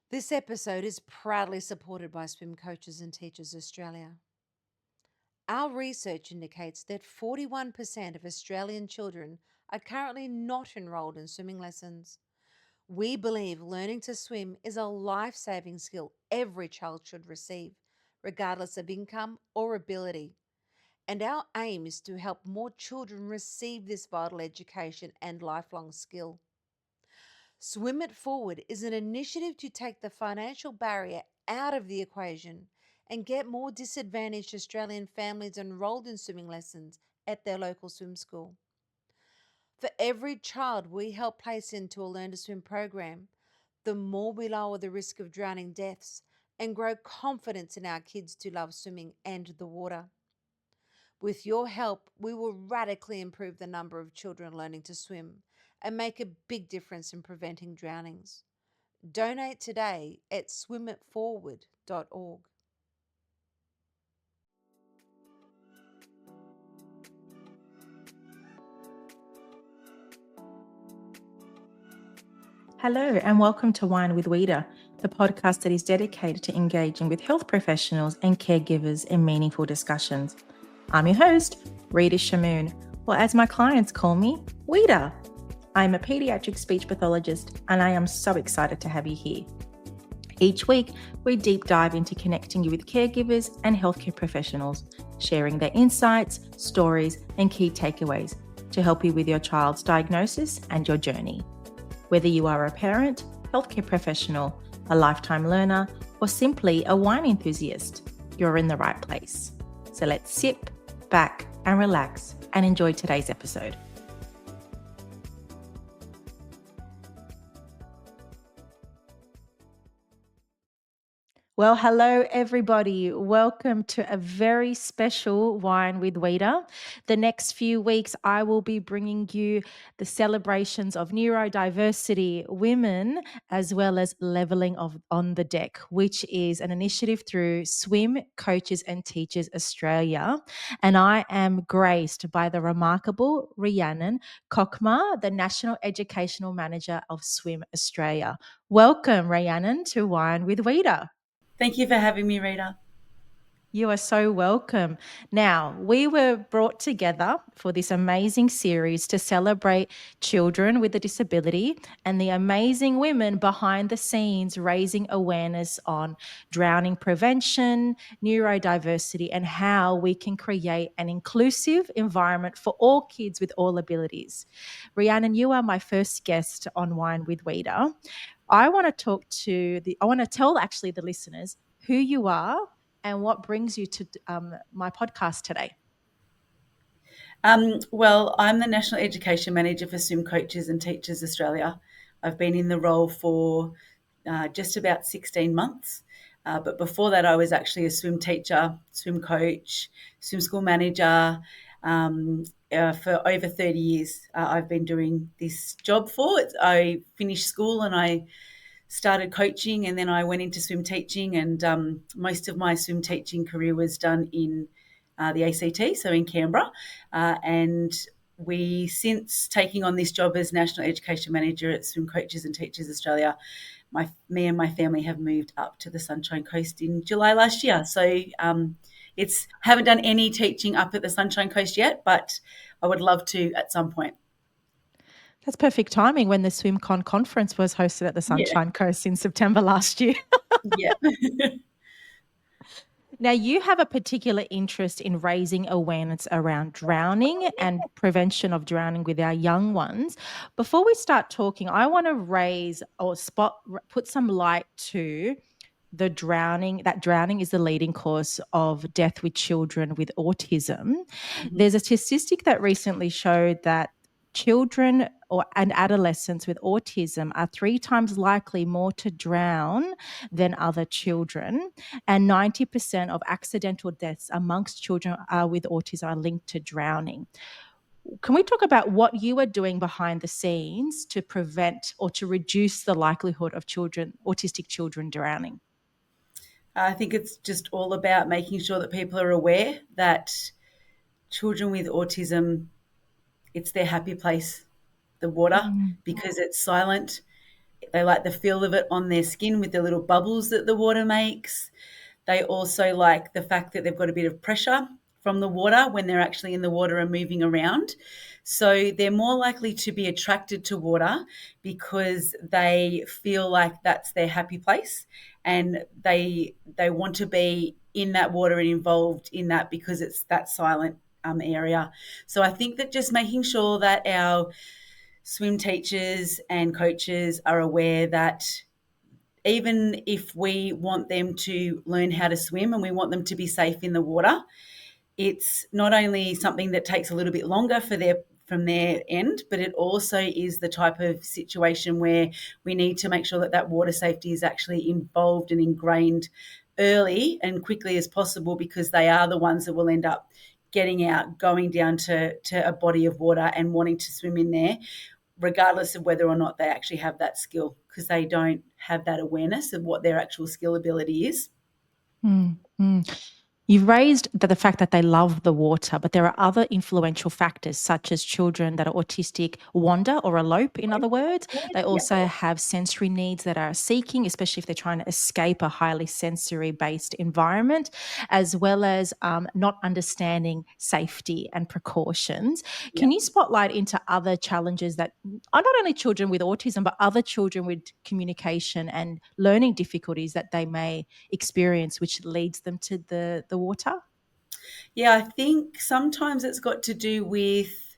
This episode is proudly supported by Swim Coaches and Teachers Australia. Our research indicates that 41% of Australian children are currently not enrolled in swimming lessons. We believe learning to swim is a life saving skill every child should receive, regardless of income or ability. And our aim is to help more children receive this vital education and lifelong skill. Swim It Forward is an initiative to take the financial barrier out of the equation and get more disadvantaged Australian families enrolled in swimming lessons at their local swim school. For every child we help place into a Learn to Swim program, the more we lower the risk of drowning deaths and grow confidence in our kids to love swimming and the water. With your help, we will radically improve the number of children learning to swim and make a big difference in preventing drownings. Donate today at swimmitforward.org. Hello, and welcome to Wine with Wita, the podcast that is dedicated to engaging with health professionals and caregivers in meaningful discussions. I'm your host, Rita Shamoon, or as my clients call me, Wita. I'm a pediatric speech pathologist, and I am so excited to have you here. Each week, we deep dive into connecting you with caregivers and healthcare professionals, sharing their insights, stories, and key takeaways to help you with your child's diagnosis and your journey. Whether you are a parent, healthcare professional, a lifetime learner, or simply a wine enthusiast, you're in the right place. So let's sit back and relax and enjoy today's episode. Well, hello, everybody. Welcome to a very special Wine with Wita. The next few weeks, I will be bringing you the celebrations of neurodiversity, women, as well as leveling of on the deck, which is an initiative through Swim Coaches and Teachers Australia. And I am graced by the remarkable Rhiannon Kocmar, the National Educational Manager of Swim Australia. Welcome, Rhiannon, to Wine with Wita. Thank you for having me, Rita. You are so welcome. Now, we were brought together for this amazing series to celebrate children with a disability and the amazing women behind the scenes raising awareness on drowning prevention, neurodiversity, and how we can create an inclusive environment for all kids with all abilities. Rhiannon, you are my first guest on Wine with Wita. I want to tell actually the listeners who you are and what brings you to my podcast today. Well, I'm the National Education Manager for Swim Coaches and Teachers Australia. I've been in the role for just about 16 months. But before that, I was actually a swim teacher, swim coach, swim school manager. For over 30 years, I've been doing this job for. I finished school and I started coaching, and then I went into swim teaching, and most of my swim teaching career was done in the ACT, so in Canberra. And since taking on this job as National Education Manager at Swim Coaches and Teachers Australia, me and my family have moved up to the Sunshine Coast in July last year. So haven't done any teaching up at the Sunshine Coast yet, but I would love to at some point. That's perfect timing when the SwimCon conference was hosted at the Sunshine Coast in September last year. Yeah. Now, you have a particular interest in raising awareness around drowning and prevention of drowning with our young ones. Before we start talking, I want to put some light to that drowning is the leading cause of death with children with autism. Mm-hmm. There's a statistic that recently showed that children and adolescents with autism are 3 times likely more to drown than other children, and 90% of accidental deaths amongst children with autism are linked to drowning. Can we talk about what you are doing behind the scenes to prevent or to reduce the likelihood of autistic children drowning? I think it's just all about making sure that people are aware that children with autism, it's their happy place, the water, because it's silent. They like the feel of it on their skin with the little bubbles that the water makes. They also like the fact that they've got a bit of pressure from the water when they're actually in the water and moving around. So they're more likely to be attracted to water because they feel like that's their happy place, and they want to be in that water and involved in that because it's that silent area. So I think that just making sure that our swim teachers and coaches are aware that even if we want them to learn how to swim and we want them to be safe in the water, it's not only something that takes a little bit longer from their end, but it also is the type of situation where we need to make sure that that water safety is actually involved and ingrained early and quickly as possible, because they are the ones that will end up getting out, going down to a body of water and wanting to swim in there, regardless of whether or not they actually have that skill, because they don't have that awareness of what their actual skill ability is. Mm, mm. You've raised the fact that they love the water, but there are other influential factors, such as children that are autistic wander or elope, in other words. They Yeah. also have sensory needs that are seeking, especially if they're trying to escape a highly sensory based environment, as well as not understanding safety and precautions. Yeah. Can you spotlight into other challenges that are not only children with autism, but other children with communication and learning difficulties that they may experience, which leads them to the water? Yeah, I think sometimes it's got to do with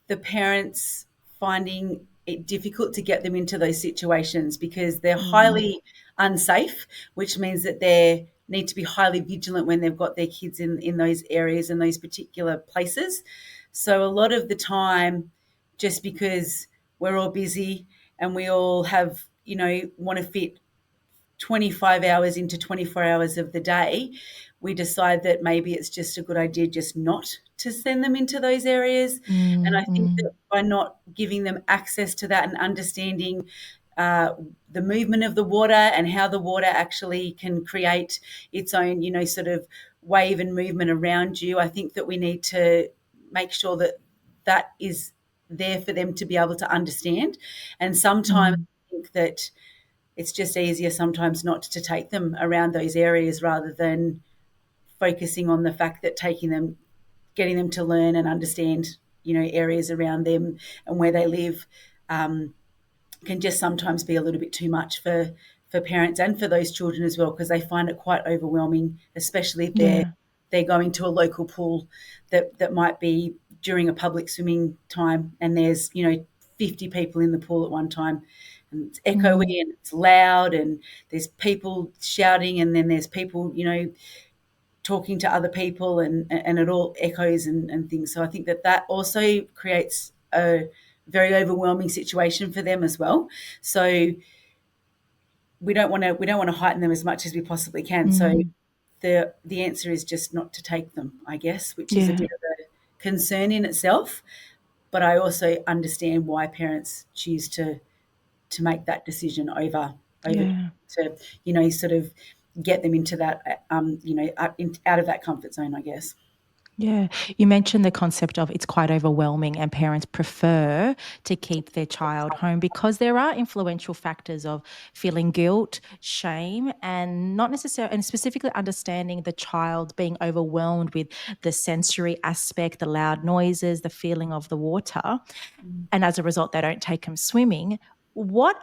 the parents finding it difficult to get them into those situations because they're Mm, highly unsafe, which means that they need to be highly vigilant when they've got their kids in those areas and those particular places. So a lot of the time, just because we're all busy and we all have, want to fit 25 hours into 24 hours of the day, we decide that maybe it's just a good idea just not to send them into those areas. And I mm, think mm, that by not giving them access to that and understanding the movement of the water and how the water actually can create its own, sort of wave and movement around you, I think that we need to make sure that that is there for them to be able to understand. And sometimes mm, I think that it's just easier sometimes not to take them around those areas rather than focusing on the fact that getting them to learn and understand, areas around them and where they live, can just sometimes be a little bit too much for parents and for those children as well, because they find it quite overwhelming, especially if they're yeah. they're going to a local pool that might be during a public swimming time, and there's 50 people in the pool at one time, and it's Mm, echoey and it's loud and there's people shouting, and then there's people talking to other people, and it all echoes and things. So I think that also creates a very overwhelming situation for them as well. So we don't want to heighten them as much as we possibly can. So mm, the answer is just not to take them, I guess, which is a yeah. bit of a concern in itself. But I also understand why parents choose to make that decision over Yeah. to sort of get them into that out of that comfort zone, I guess. Yeah. You mentioned the concept of it's quite overwhelming and parents prefer to keep their child home because there are influential factors of feeling guilt, shame, and not necessarily, and specifically understanding the child being overwhelmed with the sensory aspect, the loud noises, the feeling of the water. And as a result, they don't take them swimming. What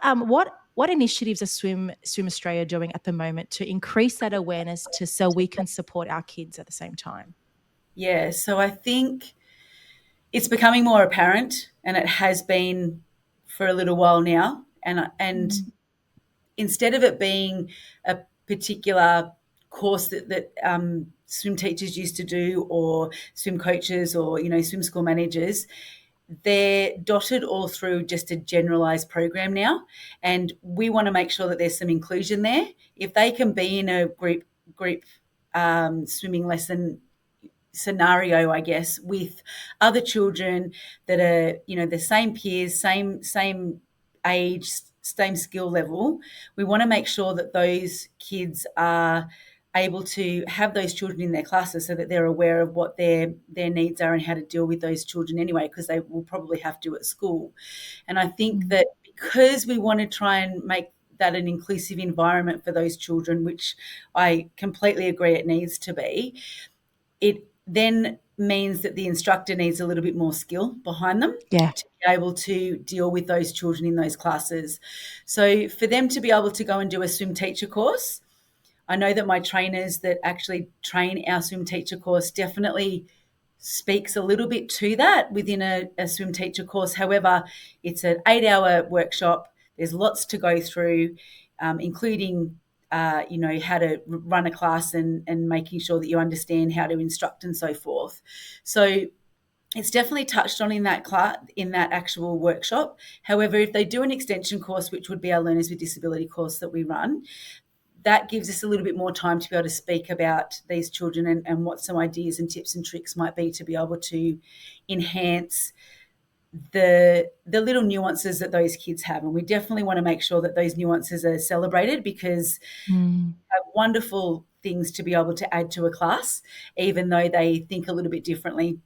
initiatives are Swim Australia doing at the moment to increase that awareness so we can support our kids at the same time? Yeah, so I think it's becoming more apparent, and it has been for a little while now. And Mm, instead of it being a particular course that swim teachers used to do, or swim coaches, or swim school managers, they're dotted all through just a generalized program now, and we want to make sure that there's some inclusion there. If they can be in a group swimming lesson scenario, I guess, with other children that are, the same peers, same age, same skill level, we want to make sure that those kids are able to have those children in their classes so that they're aware of what their needs are and how to deal with those children anyway, because they will probably have to at school. And I think mm, that because we want to try and make that an inclusive environment for those children, which I completely agree it needs to be, it then means that the instructor needs a little bit more skill behind them Yeah. to be able to deal with those children in those classes. So for them to be able to go and do a swim teacher course, I know that my trainers that actually train our swim teacher course definitely speaks a little bit to that within a swim teacher course. However, it's an 8-hour workshop. There's lots to go through, including how to run a class and making sure that you understand how to instruct and so forth. So it's definitely touched on in that class, in that actual workshop. However, if they do an extension course, which would be our Learners with Disability course that we run, that gives us a little bit more time to be able to speak about these children and what some ideas and tips and tricks might be to be able to enhance the little nuances that those kids have. And we definitely want to make sure that those nuances are celebrated, because have wonderful things to be able to add to a class, even though they think a little bit differently.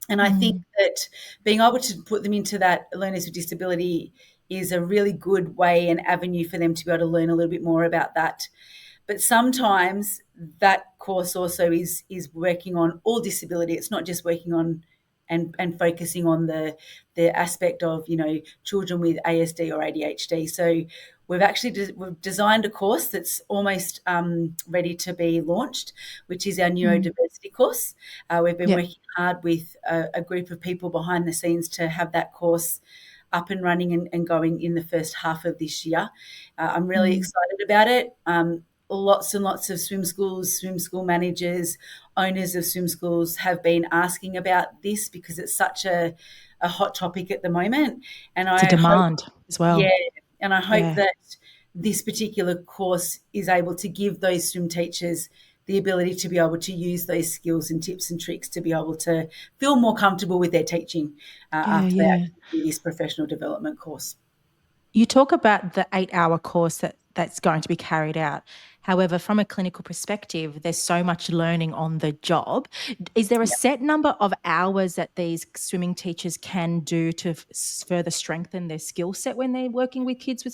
And I think that being able to put them into that Learners with Disability is a really good way and avenue for them to be able to learn a little bit more about that. But sometimes that course also is working on all disability. It's not just working on and focusing on the aspect of, children with ASD or ADHD. So we've designed a course that's almost ready to be launched, which is our neurodiversity course. We've been working hard with a group of people behind the scenes to have that course up and running and going in the first half of this year. I'm really excited about it. Lots and lots of swim schools, swim school managers, owners of swim schools have been asking about this because it's such a hot topic at the moment. And It's a demand as well. Yeah, and I hope that this particular course is able to give those swim teachers the ability to be able to use those skills and tips and tricks to be able to feel more comfortable with their teaching after they actually do this professional development course. You talk about the 8-hour course that's going to be carried out. However, from a clinical perspective, there's so much learning on the job. Is there a set number of hours that these swimming teachers can do to further strengthen their skill set when they're working with kids with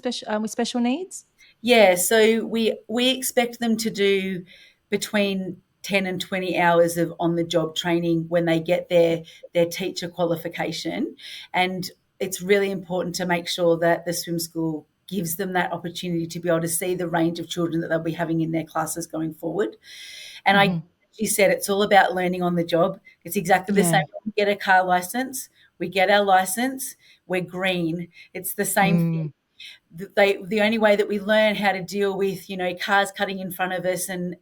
special needs? Yeah, so we expect them to do between 10 and 20 hours of on-the-job training when they get their teacher qualification. And it's really important to make sure that the swim school gives them that opportunity to be able to see the range of children that they'll be having in their classes going forward. And you said, it's all about learning on the job. It's exactly the same when we get a car license. We get our license, we're green. It's the same thing. The only way that we learn how to deal with, cars cutting in front of us and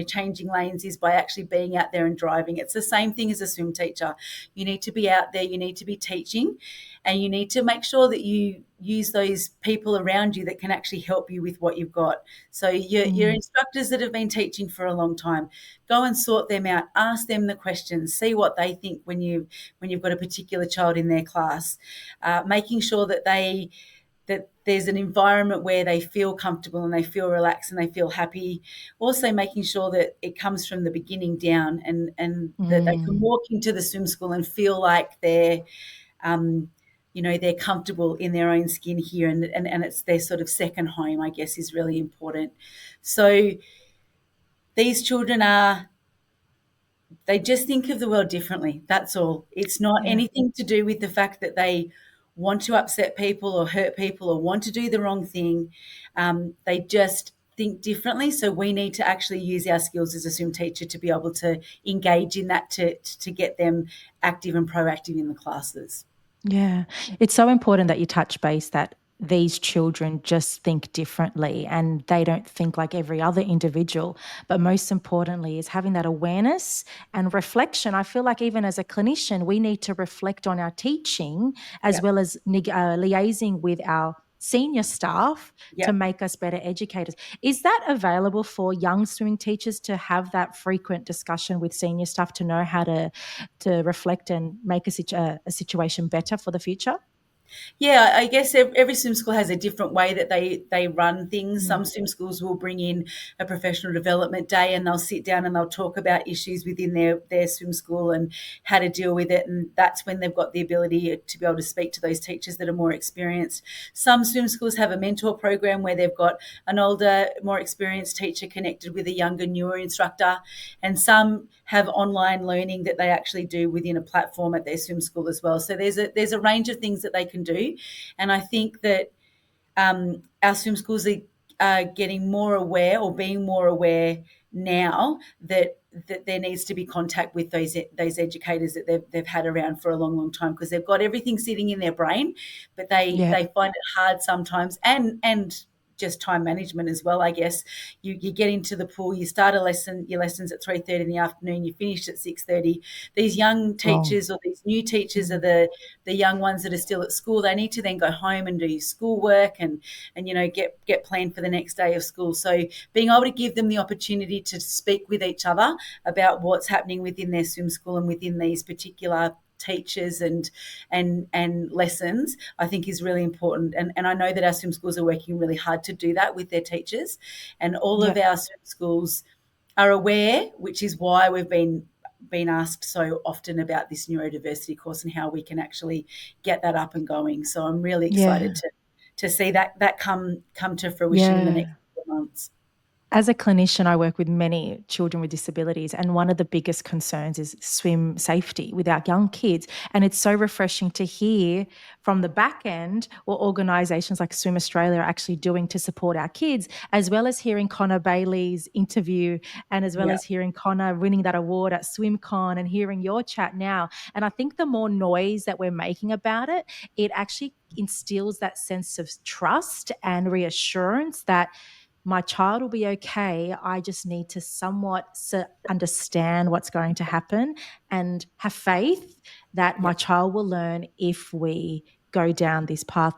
changing lanes is by actually being out there and driving. It's the same thing as a swim teacher. You need to be out there, you need to be teaching, and you need to make sure that you use those people around you that can actually help you with what you've got. So your instructors that have been teaching for a long time, go and sort them out, ask them the questions, see what they think when you've got a particular child in their class, making sure that there's an environment where they feel comfortable and they feel relaxed and they feel happy. Also making sure that it comes from the beginning down and that they can walk into the swim school and feel like they're comfortable in their own skin here and it's their sort of second home, I guess, is really important. So these children they just think of the world differently. That's all. It's not anything to do with the fact that they want to upset people or hurt people or want to do the wrong thing. They just think differently. So we need to actually use our skills as a swim teacher to be able to engage in that to get them active and proactive in the classes. Yeah, it's so important that you touch base that these children just think differently and they don't think like every other individual. But most importantly is having that awareness and reflection. I feel like even as a clinician, we need to reflect on our teaching as well as liaising with our senior staff to make us better educators. Is that available for young swimming teachers to have that frequent discussion with senior staff to know how to reflect and make a situation better for the future? Yeah, I guess every swim school has a different way that they run things. Mm. Some swim schools will bring in a professional development day, and they'll sit down and they'll talk about issues within their swim school and how to deal with it. And that's when they've got the ability to be able to speak to those teachers that are more experienced. Some swim schools have a mentor program where they've got an older, more experienced teacher connected with a younger, newer instructor, and some have online learning that they actually do within a platform at their swim school as well. So there's a range of things that they can do, and I think that our swim schools are getting more aware, or being more aware now, that there needs to be contact with those educators that they've had around for a long, long time, because they've got everything sitting in their brain, but Yeah. they find it hard sometimes, and just time management as well, I guess. You get into the pool, you start your lessons at 3:30 in the afternoon, you finish at 6:30. These young Long. teachers, or these new teachers, are Mm. the young ones that are still at school. They need to then go home and do schoolwork, and get planned for the next day of school. So being able to give them the opportunity to speak with each other about what's happening within their swim school and within these particular teachers and lessons, I think is really important. And I know that our swim schools are working really hard to do that with their teachers, and all of Yeah. our swim schools are aware, which is why we've been asked so often about this neurodiversity course and how we can actually get that up and going. So I'm really excited Yeah. to see that come to fruition in the next Yeah. few months. As a clinician, I work with many children with disabilities, and one of the biggest concerns is swim safety with our young kids. And it's so refreshing to hear from the back end what organisations like Swim Australia are actually doing to support our kids, as well as hearing Connor Bailey's interview, and as well Yeah. as hearing Connor winning that award at SwimCon, and hearing your chat now. And I think the more noise that we're making about it, it actually instills that sense of trust and reassurance that my child will be okay. I just need to somewhat understand what's going to happen and have faith that my Yeah. child will learn if we go down this path.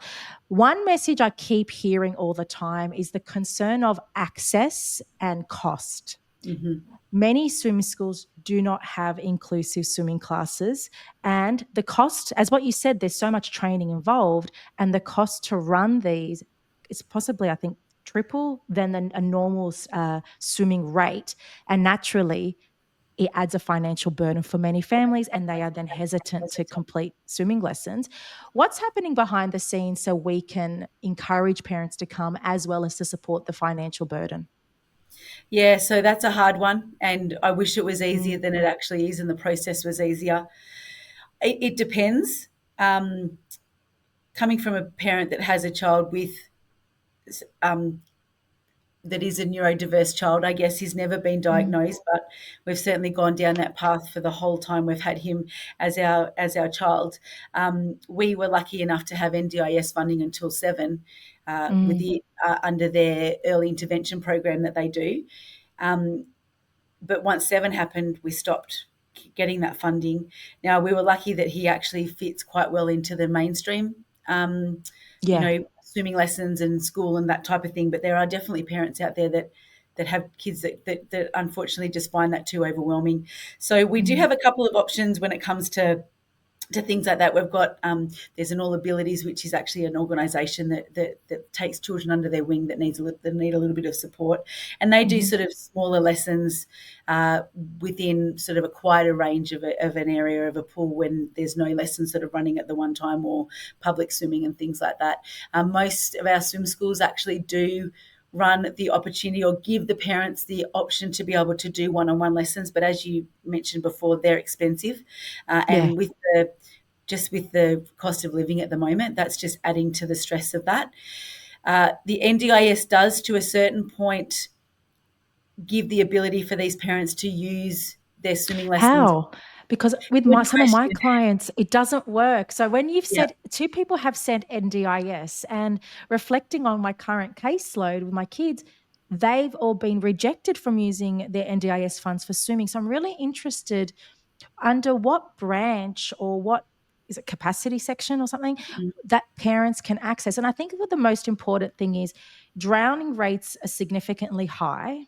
One message I keep hearing all the time is the concern of access and cost. Hmm. Many swimming schools do not have inclusive swimming classes, and the cost, as what you said, there's so much training involved, and the cost to run these is possibly, I think, triple than a normal swimming rate. And naturally, it adds a financial burden for many families, and they are then hesitant to complete swimming lessons. What's happening behind the scenes so we can encourage parents to come, as well as to support the financial burden? Yeah, so that's a hard one, and I wish it was easier Mm. than it actually is, and the process was easier. It depends. Um, Coming from a parent that has a child with um, that is a neurodiverse child. I guess he's never been Mm. diagnosed, but we've certainly gone down that path for the whole time we've had him as our child. We were lucky enough to have NDIS funding until 7, with Mm. the under their early intervention program that they do. Um, but once 7 happened, we stopped getting that funding. Now, we were lucky that he actually fits quite well into the mainstream, um, Yeah. swimming lessons and school and that type of thing. But there are definitely parents out there that have kids that unfortunately just find that too overwhelming. So we do Mm. have a couple of options when it comes to things like that. We've got there's an All Abilities, which is actually an organisation that takes children under their wing that need a little bit of support, and they do Mhm. sort of smaller lessons within sort of a quieter range of an area of a pool when there's no lessons sort of running at the one time, or public swimming and things like that. Most of our swim schools actually do run the opportunity or give the parents the option to be able to do one-on-one lessons, but as you mentioned before, they're expensive, Yeah. and with the cost of living at the moment, that's just adding to the stress of that. The NDIS does, to a certain point, give the ability for these parents to use their swimming lessons. How? Because with Good some of my question. clients, it doesn't work. So when you've Yeah. said two people have said NDIS, and reflecting on my current caseload with my kids, they've all been rejected from using their NDIS funds for swimming. So I'm really interested, under what branch, or what is it, capacity section or something, Mhm. that parents can access. And I think what the most important thing is, drowning rates are significantly high.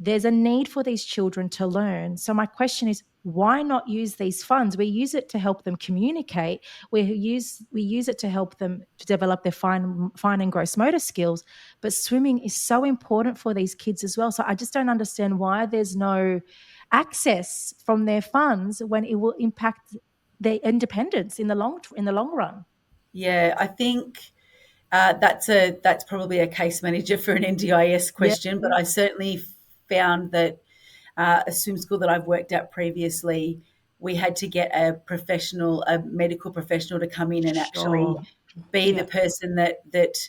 there's a need for these children to learn. So my question is, why not use these funds? We use it to help them communicate. We use it to help them to develop their fine and gross motor skills. But swimming is so important for these kids as well. So I just don't understand why there's no access from their funds when it will impact their independence in the long run. Yeah, I think that's probably a case manager for an NDIS Yeah. question, but I certainly found that a swim school that I've worked at previously, we had to get a medical professional to come in and actually Sure. be the Yeah. person that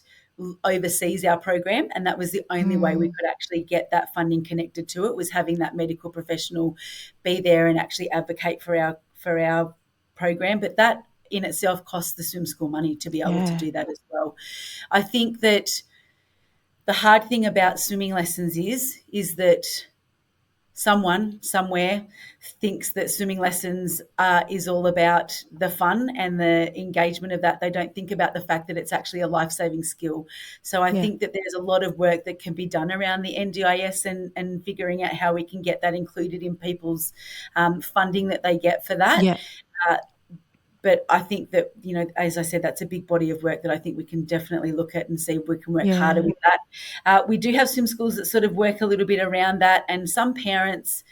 oversees our program, and that was the only way we Mm. could actually get that funding connected to it, was having that medical professional be there and actually advocate for our program. But that in itself costs the swim school money to be able to Yeah. do that as well. I think that the hard thing about swimming lessons is that someone somewhere thinks that swimming lessons is all about the fun and the engagement of that. They don't think about the fact that it's actually a life-saving skill. So I Yeah. think that there's a lot of work that can be done around the NDIS and figuring out how we can get that included in people's funding that they get for that. Yeah. Uh, but I think that, as I said, that's a big body of work that I think we can definitely look at and see if we can work harder Yeah. with that. We do have swim schools that sort of work a little bit around that, and some parents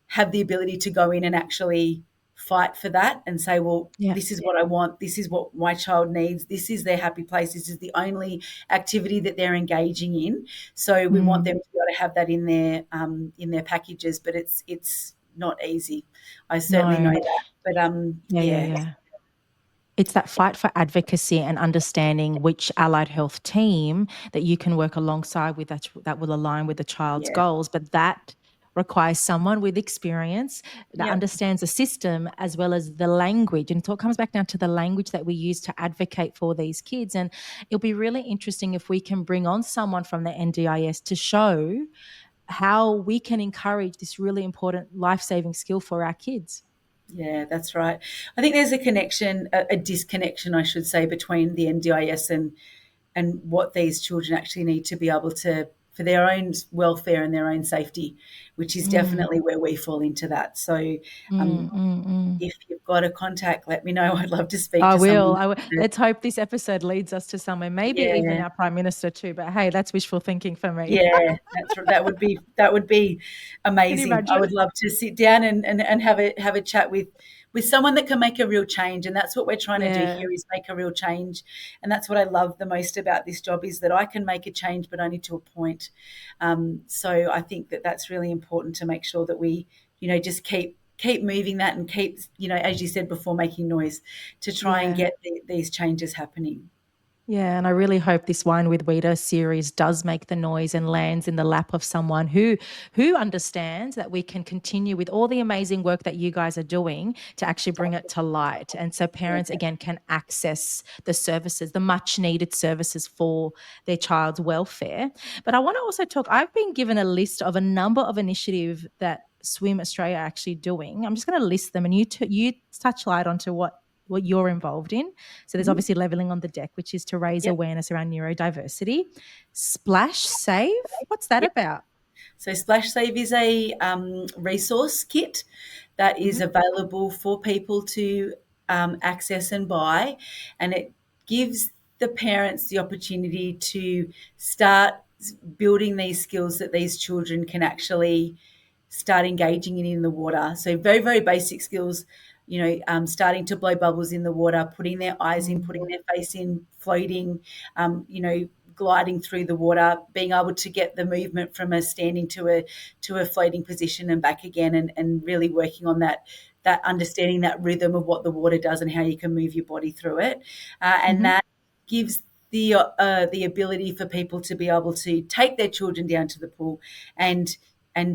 have the ability to go in and actually fight for that and say, well, Yeah. this is what I want. This is what my child needs. This is their happy place. This is the only activity that they're engaging in. So we want Mm. them to be able to have that in their packages, but it's not easy. I certainly know No. that. But Yeah. Yeah. yeah, Yeah. It's that fight for advocacy and understanding which allied health team that you can work alongside with that will align with the child's yeah, goals. But that requires someone with experience that yep, understands the system as well as the language. And so it comes back down to the language that we use to advocate for these kids. And it'll be really interesting if we can bring on someone from the NDIS to show how we can encourage this really important life-saving skill for our kids. yeah, that's right. I think there's a disconnection, I should say, between the NDIS and what these children actually need to be able to, for their own welfare and their own safety, which is Mm, definitely where we fall into that. So, mm, um, mm, mm. if you've got a contact, let me know. I'd love to speak I to will. someone. I will. Let's hope this episode leads us to somewhere, maybe even Yeah, our prime minister too. But hey, that's wishful thinking for me. yeah, that would be Can you amazing. I imagine? would love to sit down and have a chat with someone that can make a real change, and that's what we're trying to do Yeah, here, is make a real change. And that's what I love the most about this job, is that I can make a change, but only to a point. So I think that that's really important, to make sure that we, just keep moving that, and keep, as you said before, making noise to try and yeah. get these changes happening. Yeah, and I really hope this Wine with Wita series does make the noise and lands in the lap of someone who understands that we can continue with all the amazing work that you guys are doing to actually bring it to light. And so parents Yeah. again can access the services, the much needed services for their child's welfare. But I want to also talk, I've been given a list of a number of initiatives that Swim Australia are actually doing. I'm just going to list them, and you touch light onto what you're involved in. So there's Mhm. obviously leveling on the deck, which is to raise Yep. awareness around neurodiversity. Splash Save, what's that Yep. about? So Splash Save is a resource kit that is Mhm. available for people to access and buy, and it gives the parents the opportunity to start building these skills that these children can actually start engaging in the water. So very, very basic skills, starting to blow bubbles in the water, putting their eyes in, putting Mm, their face in, floating, gliding through the water, being able to get the movement from a standing to a floating position and back again, and really working on that understanding that rhythm of what the water does and how you can move your body through it, and mhm, that gives the ability for people to be able to take their children down to the pool and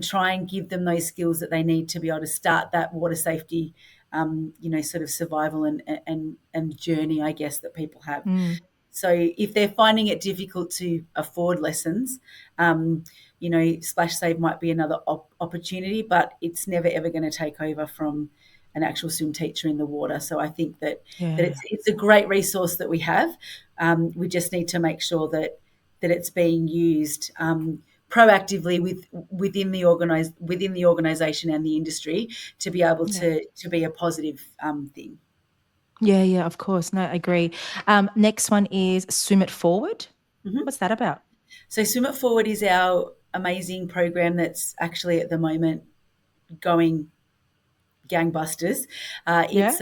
try and give them those skills that they need to be able to start that water safety, sort of survival and journey, I guess, that people have. mm. So if they're finding it difficult to afford lessons, Splash Save might be another opportunity, but it's never ever going to take over from an actual swim teacher in the water. So I think that Yeah, it's a great resource that we have. We just need to make sure that it's being used proactively within the organisation and the industry to be able Yeah. to be a positive thing. Yeah, of course. No, I agree. Next one is Swim It Forward. Mm-hmm. What's that about? So Swim It Forward is our amazing program that's actually at the moment going gangbusters. Yeah.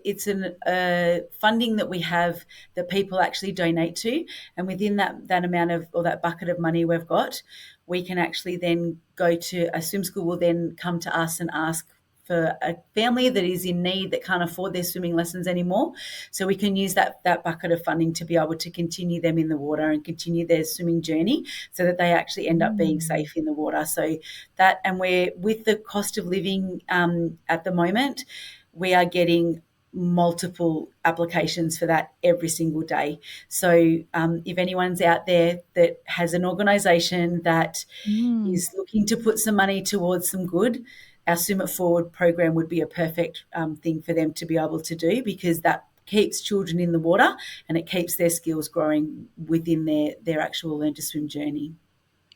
It's a funding that we have that people actually donate to, and within that amount of, or that bucket of money we've got, we can actually then go to a swim school. Will then come to us and ask for a family that is in need that can't afford their swimming lessons anymore. So we can use that bucket of funding to be able to continue them in the water and continue their swimming journey so that they actually end up being Mm. safe in the water. So that, and we're with the cost of living at the moment, we are getting multiple applications for that every single day. So if anyone's out there that has an organisation that Mm. is looking to put some money towards some good, our Swim It Forward program would be a perfect thing for them to be able to do, because that keeps children in the water and it keeps their skills growing within their actual learn to swim journey.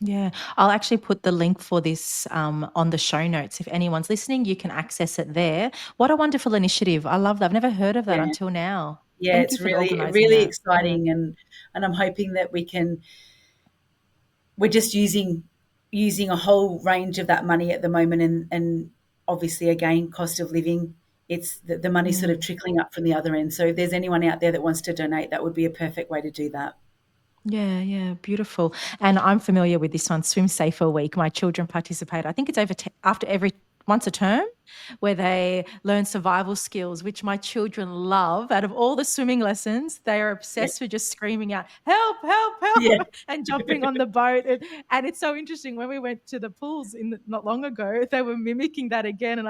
Yeah, I'll actually put the link for this on the show notes. If anyone's listening, you can access it there. What a wonderful initiative. I love that. I've never heard of that Yeah, until now. yeah, Thank you it's for really organising really that. Yeah. exciting, and I'm hoping that we're just using a whole range of that money at the moment, and obviously again cost of living, it's the money sort of Mm. trickling up from the other end. So if there's anyone out there that wants to donate, that would be a perfect way to do that. Yeah, beautiful. And I'm familiar with this one, Swim Safer Week. My children participate. I think it's after every once a term, where they learn survival skills, which my children love. Out of all the swimming lessons, they are Yeah, obsessed with just screaming out, "Help, help, yeah, help," and jumping on the boat. And it's so interesting. When we went to the pools not long ago, they were mimicking that again. And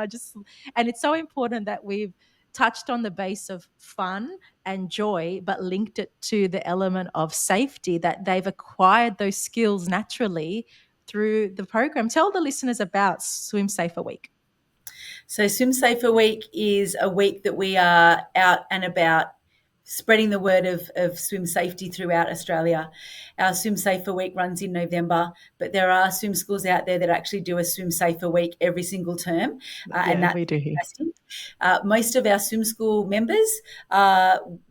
it's so important that we've touched on the base of fun and joy, but linked it to the element of safety, that they've acquired those skills naturally through the program. Tell the listeners about Swim Safer Week. So Swim Safer Week is a week that we are out and about spreading the word of swim safety throughout Australia. Our Swim Safer Week runs in November, but there are swim schools out there that actually do a Swim Safer Week every single term, and Yeah, that's we do here. fantastic. Most of our swim school members,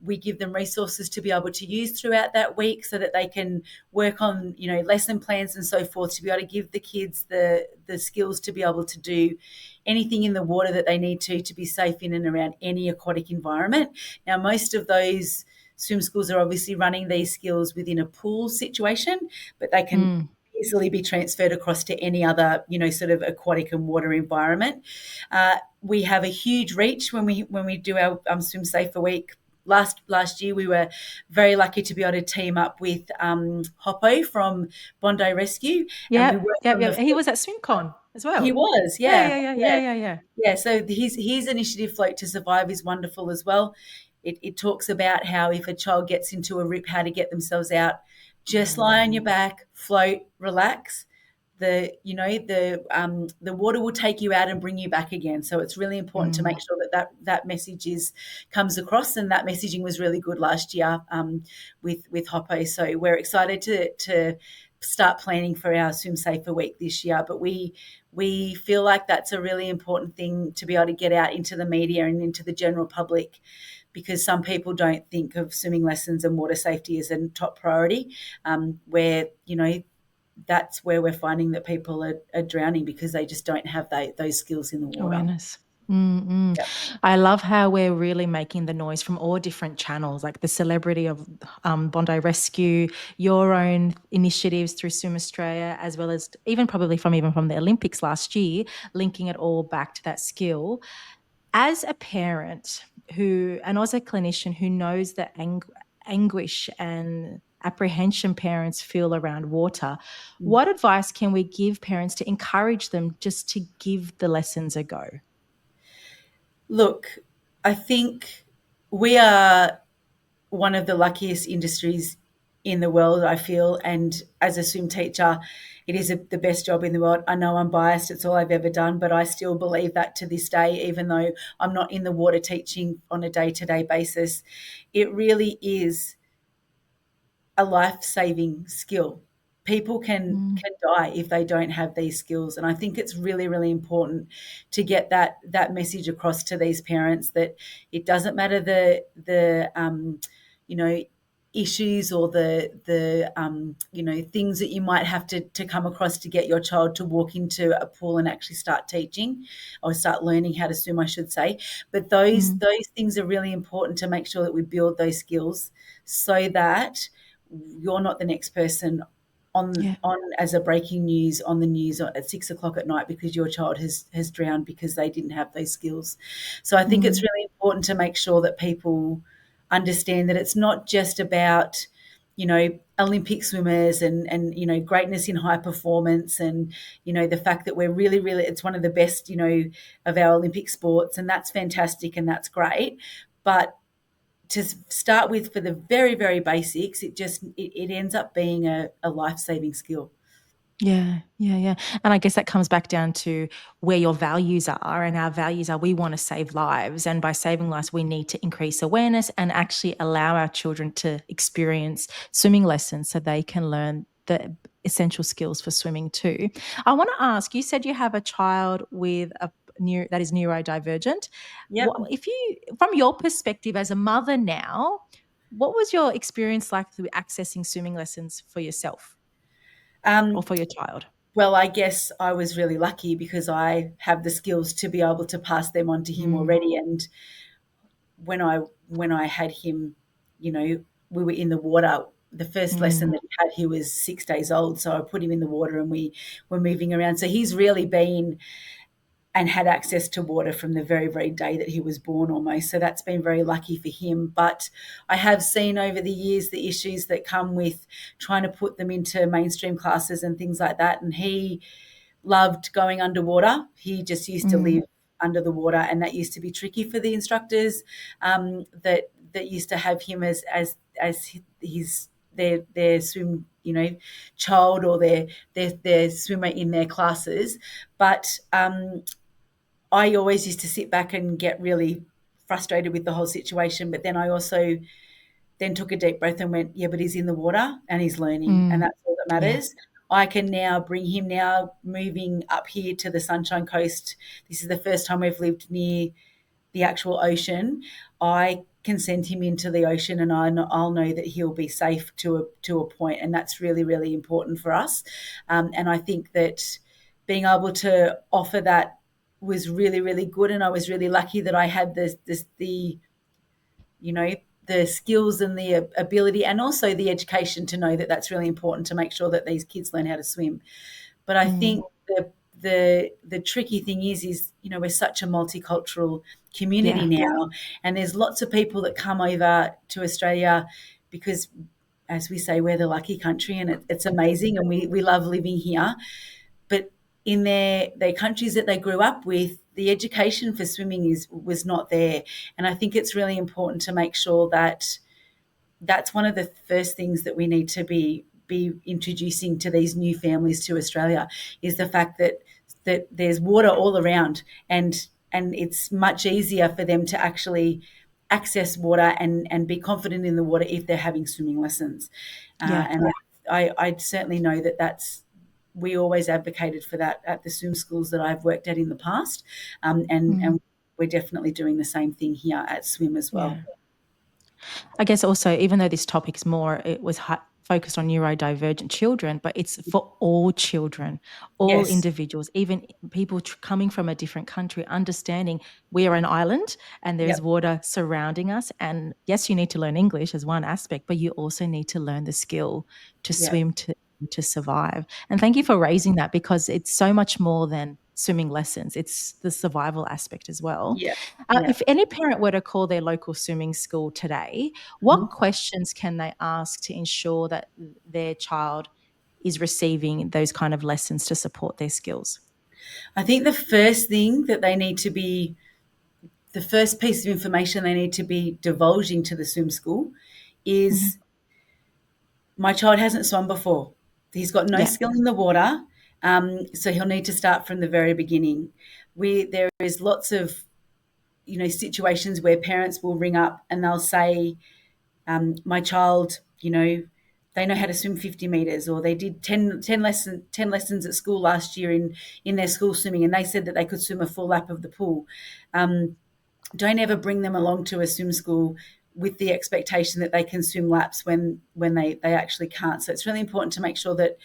we give them resources to be able to use throughout that week so that they can work on, lesson plans and so forth, to be able to give the kids the skills to be able to do anything in the water that they need to be safe in and around any aquatic environment. Now, most of those swim schools are obviously running these skills within a pool situation, but they can Mm. easily be transferred across to any other, sort of aquatic and water environment. We have a huge reach when we do our Swim Safer Week. Last year, we were very lucky to be able to team up with Hoppo from Bondi Rescue, and we Yep, worked yep, on yep. the. He was at SwimCon as He well. was, Yeah, yeah, yeah, yeah, yeah. yeah, yeah, yeah. Yeah, so his initiative, Float to Survive, is wonderful as well. It talks about how if a child gets into a rip, how to get themselves out. Just lie on your back, float, relax. The water will take you out and bring you back again. So it's really important to make Mm. sure that message comes across, and that messaging was really good last year with Hoppo. So we're excited to start planning for our Swim Safer Week this year. But we feel like that's a really important thing to be able to get out into the media and into the general public, because some people don't think of swimming lessons and water safety as a top priority, where, that's where we're finding that people are drowning because they just don't have those skills in the water. Awareness. Mm-mm. Yep. I love how we're really making the noise from all different channels, like the celebrity of Bondi Rescue, your own initiatives through Swim Australia, as well as even from the Olympics last year, linking it all back to that skill. As a parent and as a clinician who knows the anguish and apprehension parents feel around water, Mm. what advice can we give parents to encourage them just to give the lessons a go? Look, I think we are one of the luckiest industries in the world, I feel. And as a swim teacher, it is the best job in the world. I know I'm biased, it's all I've ever done, but I still believe that to this day, even though I'm not in the water teaching on a day-to-day basis. It really is a life-saving skill. people can die if they don't have these skills. And I think it's really, really important to get that message across to these parents that it doesn't matter the you know, issues or the you know, things that you might have to come across to get your child to walk into a pool and actually start teaching or start learning how to swim, I should say. But those things are really important to make sure that we build those skills so that you're not the next person on as a breaking news on the news at 6 o'clock at night because your child has drowned because they didn't have those skills. So I think it's really important to make sure that people understand that it's not just about, you know, Olympic swimmers and you know, greatness in high performance and, you know, the fact that we're really, really, it's one of the best, you know, of our Olympic sports, and that's fantastic and that's great. But to start with, for the very, very basics, it ends up being a life-saving skill. Yeah. And I guess that comes back down to where your values are, and our values are we want to save lives. And by saving lives, we need to increase awareness and actually allow our children to experience swimming lessons so they can learn the essential skills for swimming too. I want to ask, you said you have a child with that is neurodivergent. Yep. If you, from your perspective as a mother now, what was your experience like through accessing swimming lessons for yourself or for your child? Well, I guess I was really lucky because I have the skills to be able to pass them on to him already. And when I had him, you know, we were in the water. The first lesson that he had, he was 6 days old. So I put him in the water and we were moving around. So he's really been and had access to water from the very, very day that he was born almost. So that's been very lucky for him. But I have seen over the years the issues that come with trying to put them into mainstream classes and things like that. And he loved going underwater. He just used to live under the water, and that used to be tricky for the instructors that used to have him as his their swim, you know, child or their swimmer in their classes. But I always used to sit back and get really frustrated with the whole situation. But then I also then took a deep breath and went, yeah, but he's in the water and he's learning, and that's all that Yeah. matters. I can now bring him now moving up here to the Sunshine Coast. This is the first time we've lived near the actual ocean. I can send him into the ocean and I'll know that he'll be safe to a point, and that's really, really important for us. And I think that being able to offer that was really, really good, and I was really lucky that I had the you know, the skills and the ability and also the education to know that that's really important to make sure that these kids learn how to swim. But I think the tricky thing is, you know, we're such a multicultural community now, and there's lots of people that come over to Australia because, as we say, we're the lucky country, and it's amazing, and we love living here. But in their countries that they grew up with, the education for swimming was not there. And I think it's really important to make sure that that's one of the first things that we need to be introducing to these new families to Australia, is the fact that there's water all around, and it's much easier for them to actually access water and be confident in the water if they're having swimming lessons. And I certainly know that we always advocated for that at the swim schools that I've worked at in the past, and we're definitely doing the same thing here at swim as well. Yeah. I guess also, even though this topic is more, it was focused on neurodivergent children, but it's for all children, all Yes. individuals, even people coming from a different country, understanding we're an island and there's Yep. water surrounding us. And yes, you need to learn English as one aspect, but you also need to learn the skill to Yep. swim, to survive. And thank you for raising that, because it's so much more than swimming lessons. It's the survival aspect as well. Yeah. If any parent were to call their local swimming school today, what questions can they ask to ensure that their child is receiving those kind of lessons to support their skills? I think the first thing that they need to be, the first piece of information they need to be divulging to the swim school is, my child hasn't swum before. He's got no skill in the water, so he'll need to start from the very beginning. There is lots of, you know, situations where parents will ring up and they'll say, my child, you know, they know how to swim 50 meters, or they did 10 lessons at school last year in their school swimming, and they said that they could swim a full lap of the pool. Don't ever bring them along to a swim school with the expectation that they can swim laps when they actually can't. So it's really important to make sure that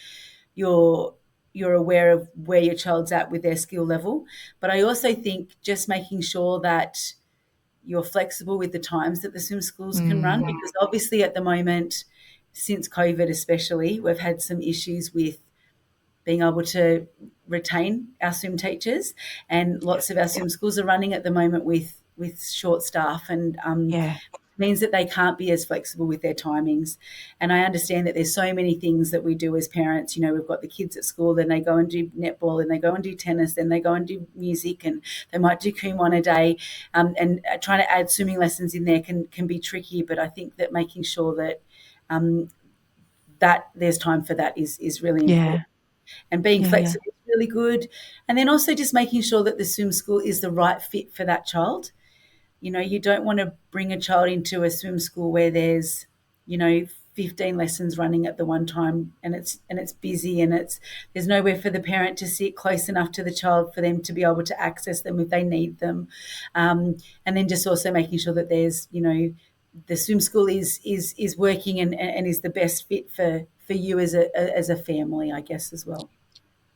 you're aware of where your child's at with their skill level. But I also think just making sure that you're flexible with the times that the swim schools can run, because obviously at the moment, since COVID especially, we've had some issues with being able to retain our swim teachers, and lots of our swim schools are running at the moment with short staff, and means that they can't be as flexible with their timings. And I understand that there's so many things that we do as parents. We've got the kids at school, then they go and do netball, and they go and do tennis, then they go and do music, and they might do Kumon a day. And trying to add swimming lessons in there can be tricky. But I think that making sure that that there's time for that is really important. And being flexible is really good. And then also just making sure that the swim school is the right fit for that child. You don't want to bring a child into a swim school where there's, 15 lessons running at the one time, and it's busy, and there's nowhere for the parent to sit close enough to the child for them to be able to access them if they need them. And then just also making sure that there's, the swim school is working and is the best fit for you as a family, I guess, as well.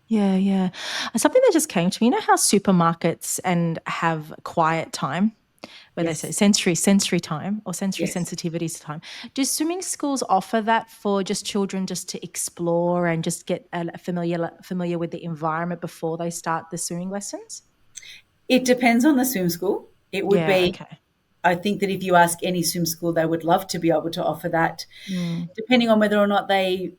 Yeah. Something that just came to me, how supermarkets and have quiet time, where they say sensory time or sensory sensitivity time. Do swimming schools offer that for just children just to explore and just get familiar with the environment before they start the swimming lessons? It depends on the swim school. It would be, okay. I think that if you ask any swim school, they would love to be able to offer that. Depending on whether or not they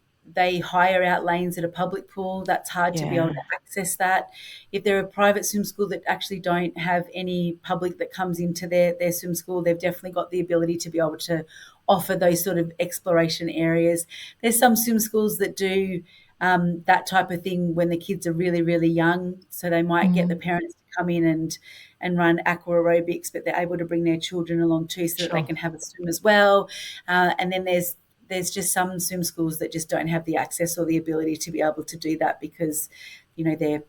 hire out lanes at a public pool, that's hard to be able to access that. If they're a private swim school that actually don't have any public that comes into their swim school, they've definitely got the ability to be able to offer those sort of exploration areas. There's some swim schools that do that type of thing when the kids are really, really young. So they might get the parents to come in and run aqua aerobics, but they're able to bring their children along too, so that they can have a swim as well. And then there's just some swim schools that just don't have the access or the ability to be able to do that, because they're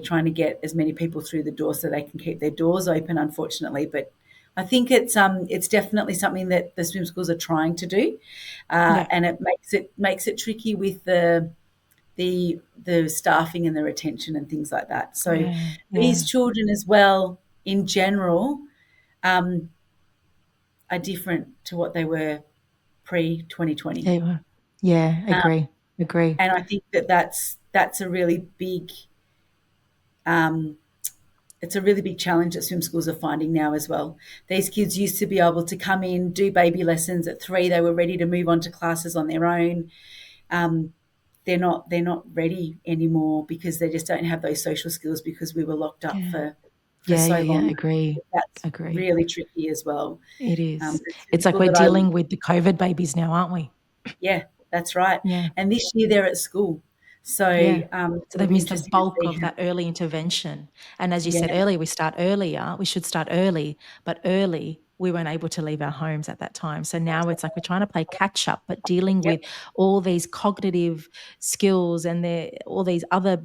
trying to get as many people through the door so they can keep their doors open, unfortunately. But I think it's definitely something that the swim schools are trying to do, and it makes it tricky with the staffing and the retention and things like that. So these children as well, in general, are different to what they were pre-2020. Agree. And I think that's a really big it's a really big challenge that swim schools are finding now as well. These kids used to be able to come in, do baby lessons at 3. They were ready to move on to classes on their own. They're not ready anymore because they just don't have those social skills, because we were locked up for so long. Agree. That's really tricky as well. It is. It's like we're dealing with the COVID babies now, aren't we? Yeah, that's right. And this year they're at school. So, so they've missed the bulk of that early intervention. And as you said earlier, we should start early, but early we weren't able to leave our homes at that time. So now it's like we're trying to play catch up, but dealing with all these cognitive skills and all these other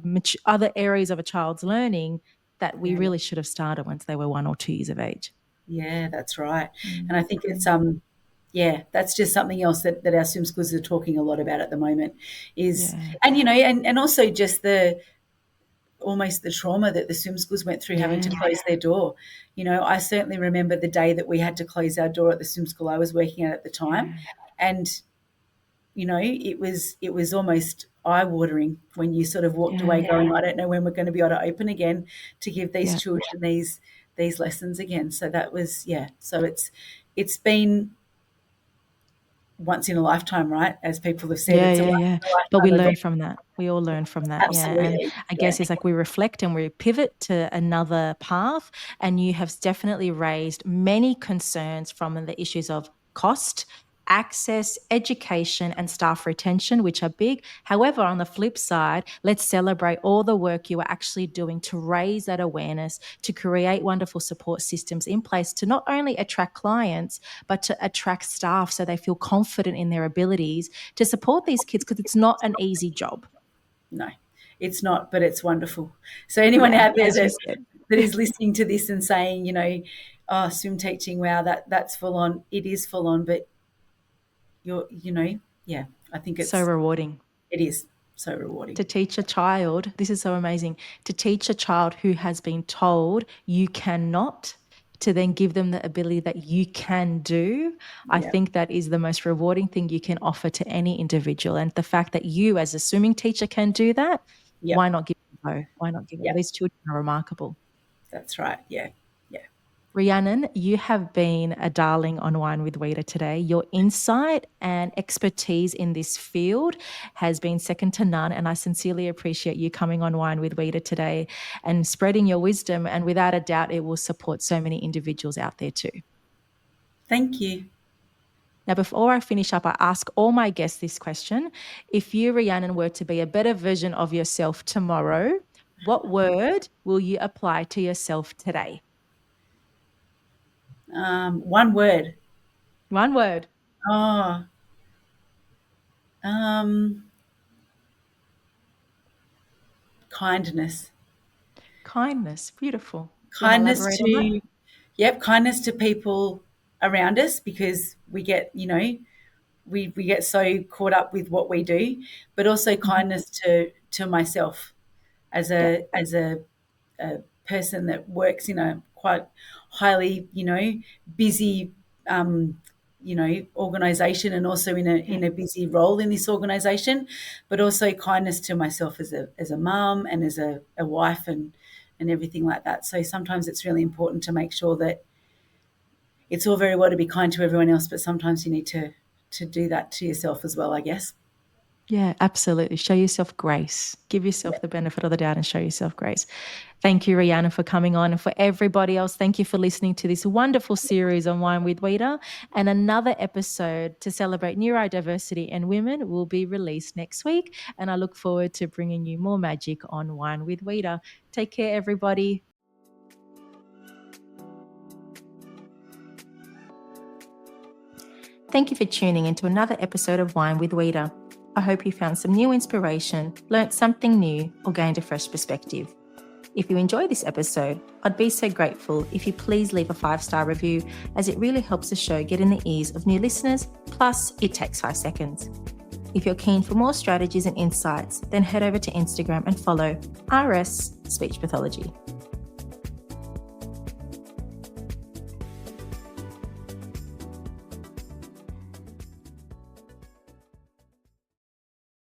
areas of a child's learning that we really should have started once they were 1 or 2 years of age. Yeah, that's right. And I think it's that's just something else that our swim schools are talking a lot about at the moment is, and also just almost the trauma that the swim schools went through having to close their door. I certainly remember the day that we had to close our door at the swim school I was working at the time. And, it was almost eye-watering when you sort of walked away going, I don't know when we're going to be able to open again to give these children these lessons again. So that was, so it's been once in a lifetime, right? As people have said. But we learn from that. We all learn from that. Absolutely. And I guess it's like we reflect and we pivot to another path. And you have definitely raised many concerns from the issues of cost, access, education, and staff retention, which are big. However, on the flip side, let's celebrate all the work you are actually doing to raise that awareness, to create wonderful support systems in place to not only attract clients, but to attract staff so they feel confident in their abilities to support these kids, because it's not an easy job. No, it's not, but it's wonderful. So anyone Yeah, out there as you said. that is listening to this and saying, oh, swim teaching, wow, that's full on. It is full on, but I think So rewarding. it is so rewarding. To teach a child, this is so amazing, to teach a child who has been told you cannot, to then give them the ability that you can do, I think that is the most rewarding thing you can offer to any individual. And the fact that you as a swimming teacher can do that, why not give it a go? Why not give it? These children are remarkable. That's right. Yeah. Rhiannon, you have been a darling on Wine with Wita today. Your insight and expertise in this field has been second to none, and I sincerely appreciate you coming on Wine with Wita today and spreading your wisdom, and without a doubt it will support so many individuals out there too. Thank you. Now, before I finish up, I ask all my guests this question. If you, Rhiannon, were to be a better version of yourself tomorrow, what word will you apply to yourself today? One word. One word. Oh, kindness. Kindness. Beautiful. Kindness to people around us, because we get, we get so caught up with what we do, but also kindness to myself as a person that works in a quite highly, busy, organisation, and also in a busy role in this organisation, but also kindness to myself as a mum and as a wife and everything like that. So sometimes it's really important to make sure that it's all very well to be kind to everyone else, but sometimes you need to do that to yourself as well, I guess. Yeah, absolutely. Show yourself grace. Give yourself the benefit of the doubt and show yourself grace. Thank you, Rhiannon, for coming on. And for everybody else, thank you for listening to this wonderful series on Wine with Wita. And another episode to celebrate neurodiversity and women will be released next week. And I look forward to bringing you more magic on Wine with Wita. Take care, everybody. Thank you for tuning into another episode of Wine with Wita. I hope you found some new inspiration, learnt something new, or gained a fresh perspective. If you enjoyed this episode, I'd be so grateful if you please leave a 5-star review, as it really helps the show get in the ears of new listeners, plus it takes 5 seconds. If you're keen for more strategies and insights, then head over to Instagram and follow RS Speech Pathology.